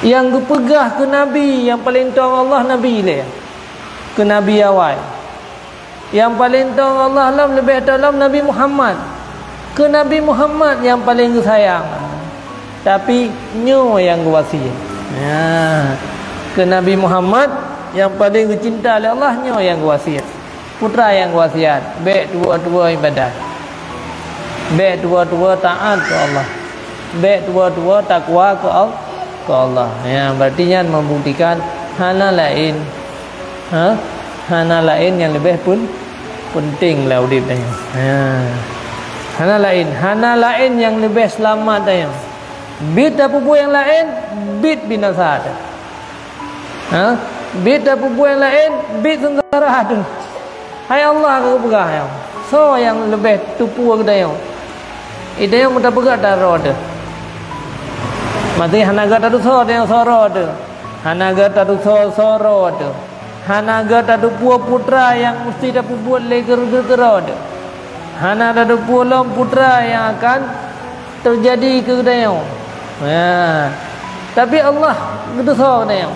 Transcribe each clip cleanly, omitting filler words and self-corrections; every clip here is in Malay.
Yang gepegah ke Nabi yang paling tahu Allah Nabi le. Ke Nabi awal. Yang paling tahu Allah lam lebih tahu lam Nabi Muhammad. Ke Nabi Muhammad yang paling sayang. Tapi nyo yang wasiat. Ya. Ke Nabi Muhammad yang paling cinta oleh Allah nyo yang wasiat. Putra yang wasiat. Baik dua-dua ibadat. Baik dua-dua taat ke Allah. Baik dua-dua takwa ke Allah. Ya, berarti yang membuktikan hana lain. Hana lain yang lebih pun penting lah udip dah. Ya. Hana lain yang lebih selamat dah. Bid apa buat yang lain, bid binasa ada. Bid apa buat yang lain, bid sengsara ada. Hai Allah ke pegah yang. So yang lebih tupu ke dah. Itu yang mudah pegah dah roda. Mati hanaga tadu so yang soro ada. Hanaga tadu soro ada. Hanaga tadu putra yang mesti dapat buat leger-leger ada. Hanaga tadu putra yang akan terjadi ke dayang. Ya. Tapi Allah gede so dayang.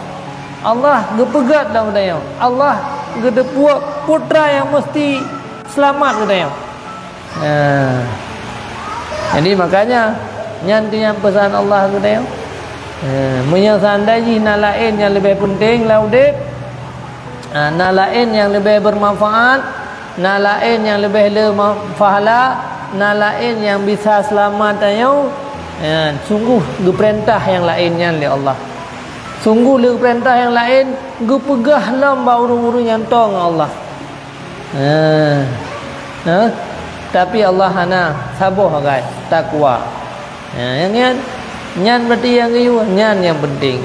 Allah gepegat dalam dayang. Allah gede putra yang mesti selamat ke dayang. Ya. Jadi makanya nyanti yang pesan Allah ke dayang. Menyang sandai na lain yang lebih penting laudip. Na lain yang lebih bermanfaat, na lain yang lebih pahala, na lain yang bisa selamat dayang. Ya, sungguh geperintah yang lainnya oleh Allah. Sungguh le perintah yang lain gepegah lam urung-urung yang tong Allah. Tapi Allah hana sabar guys, takwa. Yang nyan berarti yang nyan yang penting.